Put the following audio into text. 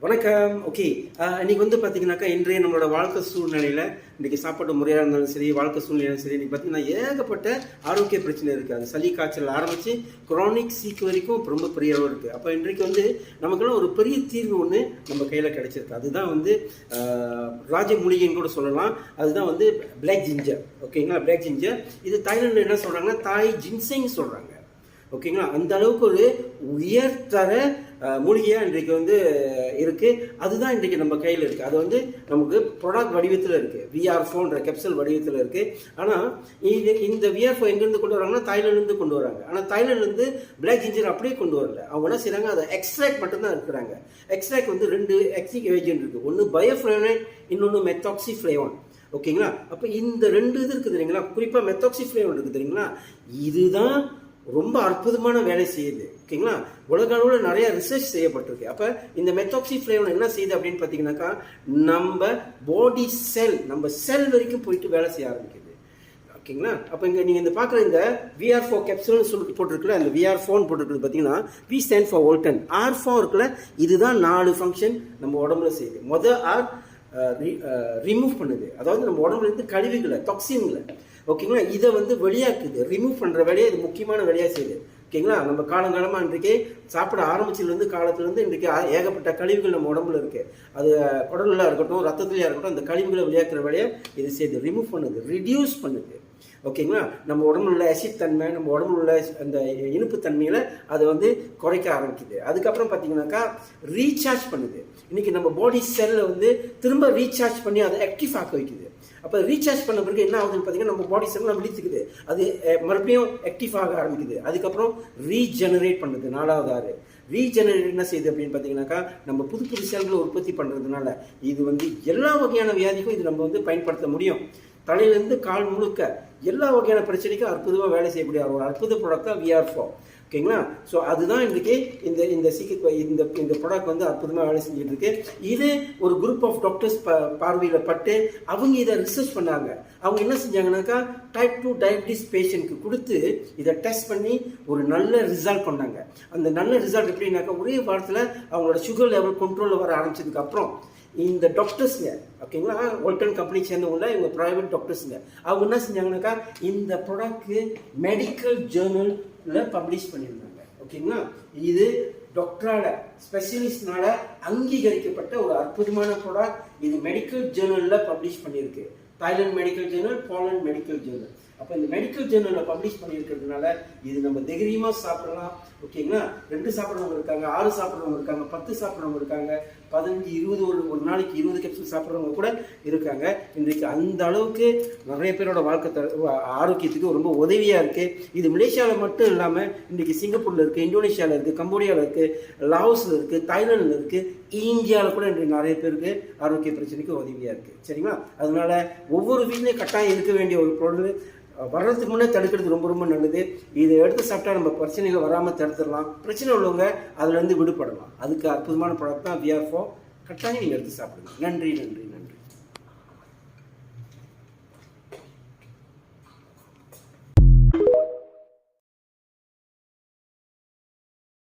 வணக்கம். ஓகே, இன்னைக்கு வந்து பார்த்தீங்கன்னாக்கா இன்றைய நம்மளோட வாழ்க்கை சூழ்நிலையில் இன்றைக்கி சாப்பாட்டு முறையாக இருந்தாலும் சரி, வாழ்க்கை சூழ்நிலையும் சரி, இன்றைக்கி பார்த்தீங்கன்னா ஏகப்பட்ட ஆரோக்கிய பிரச்சனை இருக்குது. அது சளி காய்ச்சல் ஆரம்பித்து குரானிக் சீக்கு வரைக்கும் ரொம்ப பெரிய அளவு இருக்குது. அப்போ இன்றைக்கு வந்து நமக்கெல்லாம் ஒரு பெரிய தீர்வு ஒன்று நம்ம கையில் கிடைச்சிருக்கு. அதுதான் வந்து ராஜ மூலிகைன்னு கூட சொல்லலாம். அதுதான் வந்து பிளாக் ஜிஞ்சர். ஓகேங்களா, பிளாக் ஜிஞ்சர். இது தாய்லாண்டில் என்ன சொல்கிறாங்கன்னா தாய் ஜின்செங் சொல்கிறாங்க. ஓகேங்களா, அந்த அளவுக்கு ஒரு உயர்தர மூலிகையாக இன்றைக்கு வந்து இருக்குது. அதுதான் இன்றைக்கி நம்ம கையில் இருக்குது. அது வந்து நமக்கு ப்ராடக்ட் வடிவத்தில் இருக்குது. VR4ன்ற கேப்சல் வடிவத்தில் இருக்குது. ஆனால் இந்த VR4 எங்கேருந்து கொண்டு வராங்கன்னா தாய்லாந்துலேருந்து கொண்டு வராங்க. ஆனால் தாய்லாந்துலேருந்து பிளாக் ஜிஞ்சர் அப்படியே கொண்டு வரல. அவங்க என்ன செய்கிறாங்க, அதை எக்ஸ்ட்ராக்ட் மட்டும்தான் இருக்கிறாங்க. எக்ஸ்ட்ராக்ட் வந்து 2 ஆக்டிவ் ஏஜென்ட் இருக்குது. ஒன்று பயோஃப்ளேவனைட், இன்னொன்று மெத்தாக்சிஃப்ளேவான். ஓகேங்களா, அப்போ இந்த 2 இது இருக்குது தெரியுங்களா. குறிப்பாக மெத்தாக்சிஃப்ளேவான் இருக்குது தெரியுங்களா. இதுதான் ரொம்ப அற்புதமான வேலை செய்யுது. ஓகேங்களா, உலக அளவில் நிறைய ரிசர்ச் செய்யப்பட்டிருக்கு. அப்போ இந்த மெத்தாக்சிஃப்ளேவான் என்ன செய்யுது அப்படின்னு பார்த்தீங்கன்னாக்கா நம்ம பாடி செல், நம்ம செல் வரைக்கும் போயிட்டு வேலை செய்ய ஆரம்பிக்குது. ஓகேங்களா, அப்போ இங்கே நீங்கள் இந்த பார்க்குற இந்த VR4 கேப்சூல்னு சொல்லிட்டு போட்டிருக்குல்ல, அந்த VR4 போட்டிருக்குது பார்த்தீங்கன்னா V stand for Voltan, R4 இருக்குல்ல, இதுதான் 4 ஃபங்க்ஷன் நம்ம உடம்புல செய்யுது. R ரிமூவ் பண்ணுது, அதாவது நம்ம உடம்புல இருந்து கழிவுகளை, டாக்ஸின்களை, ஓகேங்களா, இதை வந்து வெளியாக்குது. ரிமூவ் பண்ணுற வேலையை இது முக்கியமான வேலையாக செய்யுது. ஓகேங்களா, நம்ம காலங்காலமாக இன்றைக்கி சாப்பிட ஆரம்பிச்சதுலேருந்து காலத்துலேருந்து இன்றைக்கி ஏகப்பட்ட கழிவுகள் நம்ம உடம்புல இருக்குது. அது குடலில் இருக்கட்டும், ரத்தத்துலையாக இருக்கட்டும், அந்த கழிவுகளை வெளியாக்குற வேலையை இது செய்யுது. ரிமூவ் பண்ணுது, ரிடியூஸ் பண்ணுது. ஓகேங்களா, நம்ம உடம்புல உள்ள அசிட் தன்மை, நம்ம உடம்புல உள்ள அந்த இனிப்பு தன்மையில் அதை வந்து குறைக்க ஆரம்பிக்குது. அதுக்கப்புறம் பார்த்தீங்கன்னாக்கா ரீசார்ஜ் பண்ணுது. இன்றைக்கி நம்ம பாடி செல்லை வந்து திரும்ப ரீசார்ஜ் பண்ணி அதை ஆக்டிவ் ஆக்க வைக்குது. அப்போ ரீசார்ஜ் பண்ண பிறகு என்ன ஆகுதுன்னு பார்த்தீங்கன்னா நம்ம பாடி செல்லாம் விழித்துக்குது, அது மறுபடியும் ஆக்டிவ் ஆக ஆரம்பிக்குது. அதுக்கப்புறம் ரீஜெனரேட் பண்ணுது. 4வது ரீஜெனரேட் என்ன செய்யுது அப்படின்னு பார்த்தீங்கன்னாக்கா நம்ம புது புது செல்களை உற்பத்தி பண்ணுறதுனால இது வந்து எல்லா வகையான வியாதிக்கும் இது நம்ம வந்து பயன்படுத்த முடியும். தலையிலேருந்து கால் முழுக்க எல்லா வகையான பிரச்சனைக்கும் அற்புதமாக வேலை செய்யக்கூடிய ஒரு அற்புத ப்ராடக்ட் தான் VR4. ஓகேங்களா, ஸோ அதுதான் இன்றைக்கி இந்த இந்த ப்ராடக்ட் வந்து அற்புதமாக வேலை செஞ்சுட்டு இருக்கு. இது ஒரு குரூப் ஆஃப் டாக்டர்ஸ் பார்வையில் பட்டு அவங்க இதை ரிசர்ச் பண்ணாங்க. அவங்க என்ன செஞ்சாங்கன்னாக்கா டைப் 2 டயபிட்டிஸ் பேஷண்ட்க்கு கொடுத்து இதை டெஸ்ட் பண்ணி ஒரு நல்ல ரிசல்ட் பண்ணாங்க. அந்த நல்ல ரிசல்ட் எப்படின்னாக்கா ஒரே வாரத்தில் அவங்களோட சுகர் லெவல் கண்ட்ரோலில் வர ஆரம்பிச்சதுக்கு அப்புறம் இந்த டாக்டர்ஸுங்க, ஓகேங்களா, வோல்டன் கம்பெனி சேர்ந்தவங்கள இவங்க ப்ரைவேட் டாக்டர்ஸுங்க, அவங்க என்ன செஞ்சாங்கன்னாக்கா இந்த ப்ராடக்ட் மெடிக்கல் ஜேர்னலில் பப்ளிஷ் பண்ணியிருந்தாங்க. ஓகேங்களா, இது டாக்டரால ஸ்பெஷலிஸ்ட்னால அங்கீகரிக்கப்பட்ட ஒரு அற்புதமான ப்ராடக்ட். இது மெடிக்கல் ஜேர்னலில் பப்ளிஷ் பண்ணியிருக்கு. Thailand medical Journal, Poland medical Journal. அப்போ இந்த மெடிக்கல் ஜேர்னலில் பப்ளிஷ் பண்ணியிருக்கிறதுனால இது நம்ம தைரியமாக சாப்பிடலாம். ஓகேங்களா, 2 சாப்பிட்றவங்க இருக்காங்க, 6 சாப்பிட்றவங்க இருக்காங்க, 10 சாப்பிட்றவங்க இருக்காங்க, 15, 20 ஒரு நாளைக்கு 20 கேப்சூல் சாப்பிட்றவங்க கூட இருக்காங்க. இன்றைக்கு அந்த அளவுக்கு நிறைய பேரோட வாழ்க்கை ஆரோக்கியத்துக்கு ரொம்ப உதவியாக இருக்குது. இது மலேசியாவில் மட்டும் இல்லாமல் இன்றைக்கி சிங்கப்பூரில் இருக்குது, இந்தோனேஷியாவில் இருக்குது, கம்போடியாவில் இருக்குது, லாவோஸில் இருக்குது, தாய்லாந்தில் இருக்குது, இந்தியாவில் கூட இன்றைக்கு நிறைய பேருக்கு ஆரோக்கிய பிரச்சனைக்கு உதவியாக இருக்குது. சரிங்களா, அதனால ஒவ்வொரு வீட்லேயும் கட்டாயம் இருக்க வேண்டிய ஒரு பொருள் வர்றதுக்கு முன்னே தடுக்கிறது ரொம்ப ரொம்ப நல்லது. இதை எடுத்து சாப்பிட்டா நம்ம பிரச்சனைகள் வராமல் தடுத்துடலாம். பிரச்சனை உள்ளவங்க அதுலேருந்து விடுபடலாம். அதுக்கு அற்புதமான ப்ராடக்ட் தான் VR4. கட்டாயம் நீங்கள் எடுத்து சாப்பிடுங்க. நன்றி.